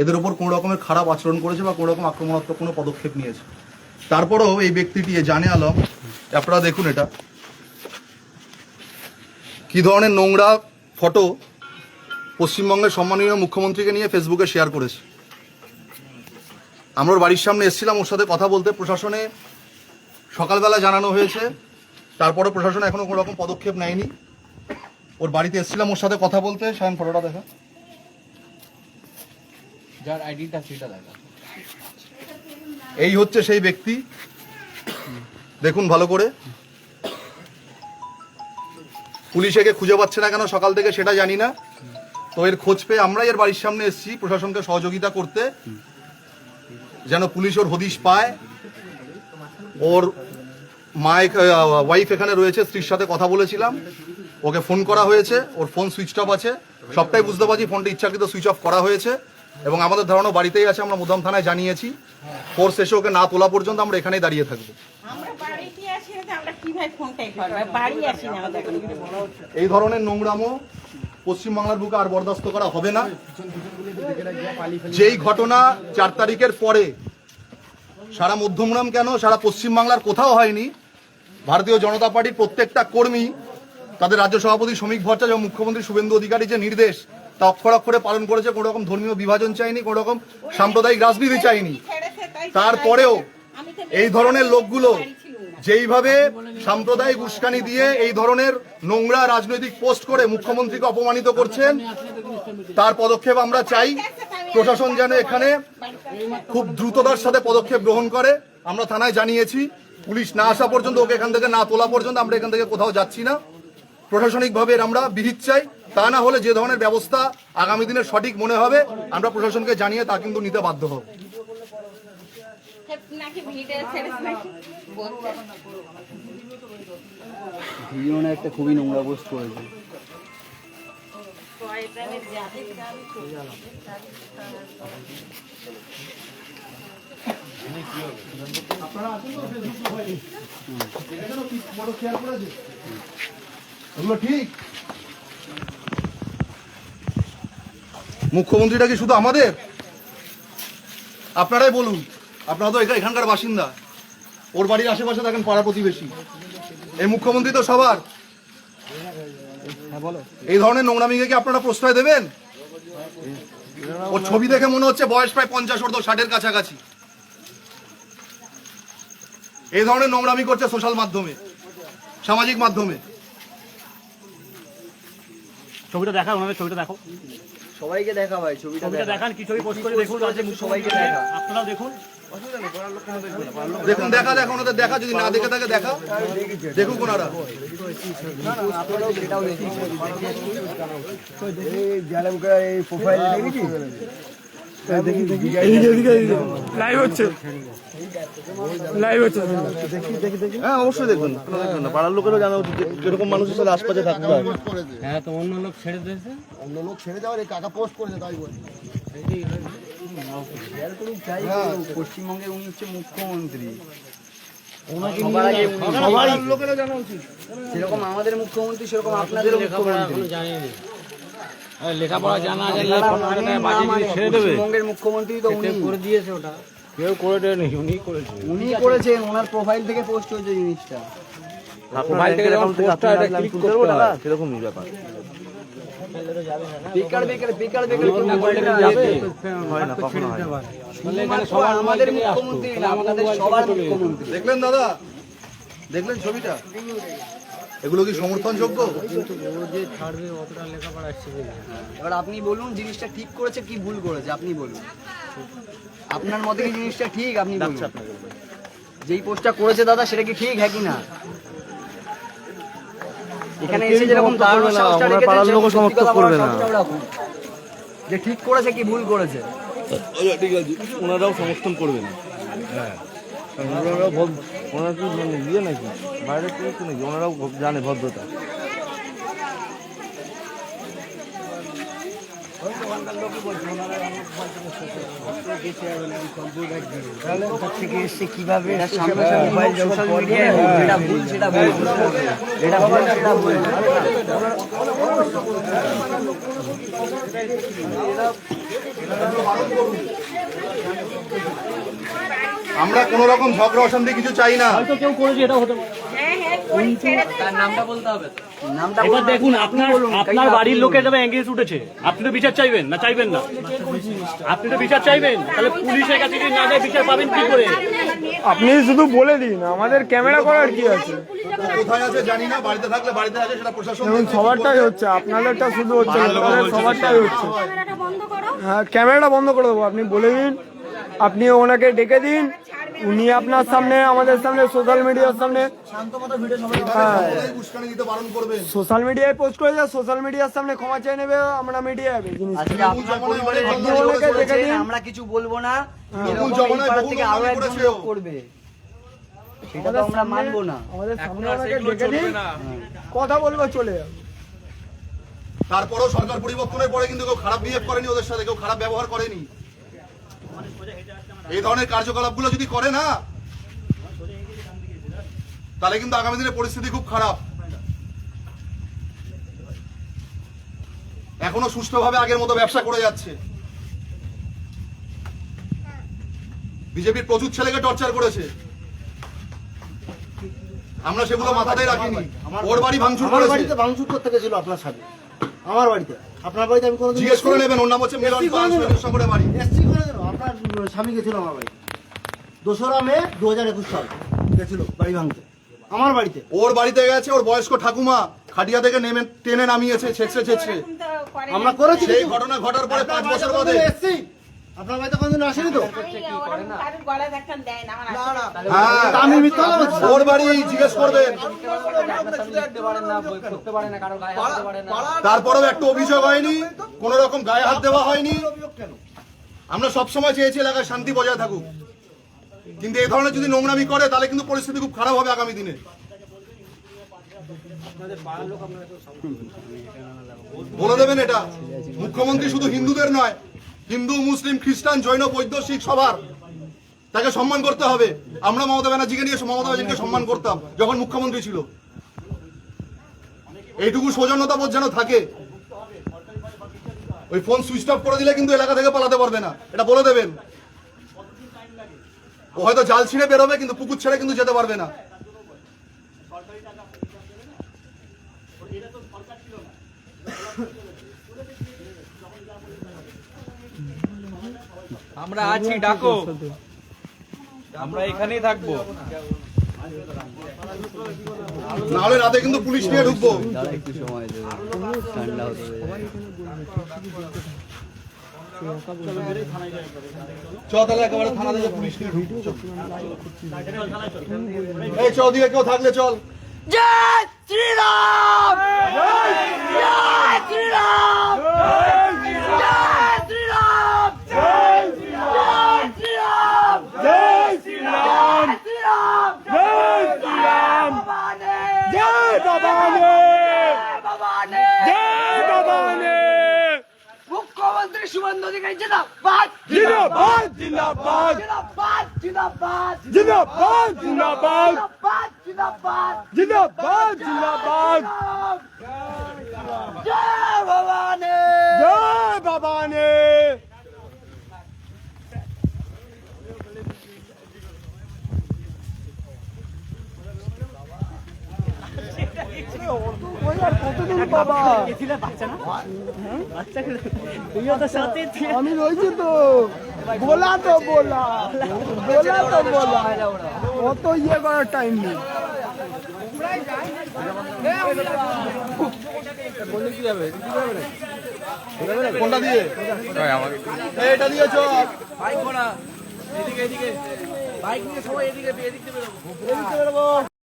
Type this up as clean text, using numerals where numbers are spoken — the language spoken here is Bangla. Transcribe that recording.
এদের উপর কোনো রকমের খারাপ আচরণ করেছে বা কোনো রকম আক্রমণাত্মক কোনো পদক্ষেপ নিয়েছে। তারপরেও এই ব্যক্তিটি জানে আলম, আপনারা দেখুন এটা কি ধরনের নোংরা ফটো পশ্চিমবঙ্গের সম্মানীয় মুখ্যমন্ত্রীকে নিয়ে ফেসবুকে শেয়ার করেছে। আমরা ওর বাড়ির সামনে এসেছিলাম ওর সাথে কথা বলতে, প্রশাসনে সকালবেলা জানানো হয়েছে, তারপরে প্রশাসন এখনো কোনো রকম পদক্ষেপ নেয়নি। ওর বাড়িতে এসেছিলাম ওর সাথে কথা বলতে। সায়ন ফটোটা দেখা, যার আইডিটা সেটা দেখা। এই হচ্ছে সেই ব্যক্তি, দেখুন ভালো করে। পুলিশ একে খুঁজে পাচ্ছে না কেন সকাল থেকে সেটা জানি না, তো এর খোঁজ পেয়ে আমরাই এর বাড়ির সামনে এসেছি প্রশাসনকে সহযোগিতা করতে, যেন পুলিশ ওর হদিশ পায়। ওর ওয়াইফ এখানে রয়েছে, স্ত্রীর সাথে কথা বলেছিলাম, ওকে ফোন করা হয়েছে, ওর ফোন সুইচ অফ আছে, সবটাই বুঝতে পারছি ফোনটা ইচ্ছাকৃত সুইচ অফ করা হয়েছে এবং আমাদের ধারণা বাড়িতেই আছে। আমরা মুদাম থানায় জানিয়েছি, ফোর্স এসে ওকে না তোলা পর্যন্ত আমরা এখানেই দাঁড়িয়ে থাকবো। এই ধরনের নোংরামো পশ্চিমবাংলার বুকে আর বরদাস্ত করা হবে না। যেই ঘটনা 4 তারিখের পরে সারা মধ্যমগ্রাম কেন সারা পশ্চিমবাংলার কোথাও হয়নি, ভারতীয় জনতা পার্টির প্রত্যেকটা কর্মী তাদের রাজ্য সভাপতি শ্রমিক ভট্টাচার্য এবং মুখ্যমন্ত্রী শুভেন্দু অধিকারী যে নির্দেশ তা অক্ষরে অক্ষরে পালন করেছে। কোনো রকম ধর্মীয় বিভাজন চাইনি, কোনো রকম সাম্প্রদায়িক রাজনীতি চাইনি। তারপরেও এই ধরনের লোকগুলো যেইভাবে সাম্প্রদায়িক উস্কানি দিয়ে এই ধরনের নোংরা রাজনৈতিক পোস্ট করে মুখ্যমন্ত্রীকে অপমানিত করছেন, তার পদক্ষেপ আমরা চাই। প্রশাসন যেন এখানে খুব দ্রুততার সাথে পদক্ষেপ গ্রহণ করে। আমরা থানায় জানিয়েছি, পুলিশ না আসা পর্যন্ত, ওকে এখান থেকে না তোলা পর্যন্ত আমরা এখান থেকে কোথাও যাচ্ছি না। প্রশাসনিকভাবে আমরা বিহিত চাই, তা না হলে যে ধরনের ব্যবস্থা আগামী দিনে সঠিক মনে হবে আমরা প্রশাসনকে জানিয়ে তা কিন্তু নিতে বাধ্য হব। একটা খুবই নোংরা পোস্ট করেছে। ঠিক মুখ্যমন্ত্রীটা কি শুধু আমাদের? আপনারাই বলুন, আপনারা তো এখানকার বাসিন্দা, ওর বাড়ির আশেপাশে থাকেন পাড়া প্রতিবেশী, এই মুখ্যমন্ত্রী তো সবার। এই ধরনের নোংরামিকে কি আপনারা প্রশ্রয় দেবেন? ওর ছবি দেখে মনে হচ্ছে বয়স প্রায় 50 ঊর্ধ্ব, 60-এর কাছাকাছি। এই ধরনের নোংরামি করছে সোশ্যাল মাধ্যমে, সামাজিক মাধ্যমে। ছবিটা দেখা, ওনাদের ছবিটা দেখো, সবাইকে দেখা ভাই, ছবিটা দেখান, কি ছবি পোস্ট করে দেখুন, সবাইকে দেখা, আপনারাও দেখুন। দেখুন দেখা দেখা ওনাদের দেখা, যদি না দেখে থাকে দেখা দেখুক ওনারা। লাইভ হচ্ছে, লাইভ হচ্ছে। হ্যাঁ অবশ্যই দেখবেন, পাড়ার লোকেরও জানা উচিত যেরকম মানুষের সাথে আশপাশে থাকতে হয়। হ্যাঁ, তো অন্য লোক ছেড়ে দিয়েছে, অন্য লোক ছেড়ে যাওয়ার এই কাকা পোস্ট করেছে তাই বলি। পশ্চিমবঙ্গের উনি হচ্ছে মুখ্যমন্ত্রী, সেরকম আমাদের মুখ্যমন্ত্রী সেরকম আপনাদের মুখ্যমন্ত্রী। লেখাপড়া জানা ছেড়ে দেবে। পশ্চিমবঙ্গের মুখ্যমন্ত্রী তো উনি করে দিয়েছে, ওটা কেউ করে দেয়নি, উনি করেছেন। উনি করেছেন, ওনার প্রোফাইল থেকে পোস্ট হয়েছে জিনিসটা। মোবাইল থেকে যখন পোস্টটা এটা ক্লিক করতে হয়, সেরকমই ব্যাপার। আমাদের মুখ্যমন্ত্রী না, আমাদের সবার মুখ্যমন্ত্রী। দেখলেন দাদা, দেখলেন ছবিটা? এগুলো কি সমর্থনযোগ্য? এবার আপনি বলুন জিনিসটা ঠিক করেছে কি ভুল করেছে, আপনি বলুন। আপনার মতে কি জিনিসটা ঠিক? আপনি বলুন, যেই পোস্টটা করেছে দাদা সেটা কি ঠিক, হ্যাঁ কি না? এখানে এসে যেরকম ধারণা সাহসটা রেখেছে সমর্থন করবে না, যে ঠিক করেছে কি ভুল করেছে। ঠিক আছে, ওনারাও সমর্থন করবে না। হ্যাঁ, ওনারা কি মানে ইয়ে নাকি বাইরে থেকে নাকি? ওনারাও জানে ভদ্রতা। কিভাবে সোশ্যাল মিডিয়ায় যেটা ভুল সেটা ভুল, যেটা ভুল সেটা ভুল। বারণ করুন। আমরা কোনো রকম ঝগড়া অশান্তি কিছু চাই না। হয়তো কেউ করেছে, এটা হতে পারে। নামটা এবার বলুন, দেখুন, আপনি আপনার বলুন, আপনার আপনি বাড়ির বলুন। লোকের যাবে এঙ্গেজ উঠেছে, আপনি তো বিচার চাইবেন না চাইবেন না? আপনি তো বিচার চাইবেন, তাহলে পুলিশের কাছে যদি না যায় বিচার পাবেন কি করে? আপনি শুধু বলে দিন, আমাদের ক্যামেরা করার কি আছে? কোথায় আছে জানি না, বাড়িতে থাকলে বাড়িতে আছে, সেটা প্রশাসন দেখুন, দেখছে কি সবারটাই করবে। হচ্ছে, আপনাদেরটা শুধু হচ্ছে না, আমাদের সবারটাই হচ্ছে। ক্যামেরাটা বন্ধ করো। হ্যাঁ, ক্যামেরাটা বন্ধ করে দেবো। আপনি বলে দিন, আপনি ওনাকে ডেকে দিন, উনি আপনার সামনে, আমাদের সামনে, সোশ্যাল মিডিয়ার সামনে, সবাই উস্কানি দিতে বারণ করবেন। সোশ্যাল মিডিয়ায় পোস্ট করে যায়, সোশ্যাল মিডিয়ার সামনে ক্ষমা চেয়ে নেবে, আমরা মিডিয়ায় জিনিস। আজকে আপনার পরিবারের আপনি জন্য ওনাকে করেছেন, দেখে দিন। আমরা কিছু বলবো না। বহুল এরকম এই জমানায় পাড়া বহুল থেকে আরো নোংরামি একজন করেছে লোক ও। করবে, সেটা তো আমরা মানবো না। আমাদের সামনে ওনাকে ডেকে দিন, কথা বলবো, চলে যাবে। তারপরেও সরকার পরিবর্তনের পরে কিন্তু কেউ খারাপ বিহেভ করেনি ওদের সাথে, কেউ খারাপ ব্যবহার করেনি। এই ধরনের কার্যকলাপগুলো যদি করে না, তাহলে কিন্তু আগামী দিনে পরিস্থিতি খুব খারাপ। এখনো সুষ্ঠুভাবে আগের মতো ব্যবসা করে যাচ্ছে। বিজেপির প্রচুর ছেলেকে টর্চার করেছে, আমরা সেগুলো মাথাতেই রাখিনি। ওর বাড়ি ভাঙচুর আমার করেছে, বাড়িতে ভাঙচুর করতে গেছিল আপনার সাথে, আমার বাড়িতে। আপনার বাড়িতে আমি কোনোদিন জিজ্ঞেস করে নেবেন। ওর নাম হচ্ছে মিলন পাল, সুরেন্দ্রনগরের বাড়ি। এসছি করে দেবো। আপনার স্বামী গেছিল আমার বাড়িতে 2রা মে 2021 সাল গেছিল বাড়ি ভাঙতে আমার বাড়িতে। ওর বাড়িতে গেছে, ওর বয়স্ক ঠাকুমা খাটিয়া থেকে নেমে টেনে নামিয়েছে, ছেঁচড়ে ছেঁচড়ে। আমরা করেছি সেই ঘটনা ঘটার পরে 5 বছর বাদে এসছি, আপনার বাড়িতে কোনোদিন আসেনি তো? হ্যাঁ, তা আমি মিথ্যা কথা বলছি? ওর বাড়ি জিজ্ঞেস করবেন। তারপরেও একটা অভিযোগ হয়নি, কোন রকম গায়ে হাত দেওয়া হয়নি। আমরা সবসময় চেয়েছি এলাকায় শান্তি বজায় থাকুক, কিন্তু এই ধরনের যদি নোংরামি করে তাহলে কিন্তু পরিস্থিতি খুব খারাপ হবে আগামী দিনে। বলে দেবেন এটা। মুখ্যমন্ত্রী শুধু হিন্দুদের নয়, হিন্দু, মুসলিম, খ্রিস্টান, জৈন, বৌদ্ধ, শিখ সবার, তাকে সম্মান করতে হবে। আমরা মমতা ব্যানার্জিকে নিয়ে মমতা ব্যানার্জিকে সম্মান করতাম যখন মুখ্যমন্ত্রী ছিল। এইটুকু সৌজন্যতা বোধ যেন থাকে। ওই ফোন সুইচ অফ করে দিলে কিন্তু এলাকা থেকে পালাতে পারবে না, এটা বলে দেবেন। ও হয়তো জাল ছিঁড়ে বেরোবে, কিন্তু পুকুর ছেড়ে কিন্তু যেতে পারবে না। আমরা আছি, ডাকো, আমরা এখানেই থাকবো। নাহলে রাতে কিন্তু পুলিশ নিয়ে ঢুকবো। দাদা একটু সময় দেবে, ঠান্ডা হতে দেবে। চ তাহলে একেবারে থানা থেকে পুলিশ নিয়ে ঢুকবো। চ। এই চ, ওদিকে কেউ থাকলে চল। জয় শ্রীরাম! জয় শ্রীরাম! জয় শ্রীরাম! জয় শ্রীরাম! জয় শ্রীরাম! জয় শ্রীরাম! জয় ভবানী! জয় ভবানী! মুখ্যমন্ত্রী শুভেন্দু অধিকারী জিন্দাবাদ! জিন্দাবাদ, জিন্দাবাদ, জিন্দাবাদ! জিন্দাবাদ! জিন্দাবাদ, জিন্দাবাদ, জিন্দাবাদ! জিন্দাবাদ! জিন্দাবাদ, জিন্দাবাদ। জয় ভবানী! জয় ভবানী। কতদিন বাবা, আমি রয়েছি তো, বলা তো বলা, বলা তো বলা, অত ইয়ে করার টাইম নেই। কোনটা দিয়ে? এটা দিয়ে চল। বাইক ঘোড়া, এদিকে এদিকে, বাইক নিয়ে সবাই এদিকে এদিক দিয়ে বেরোবো।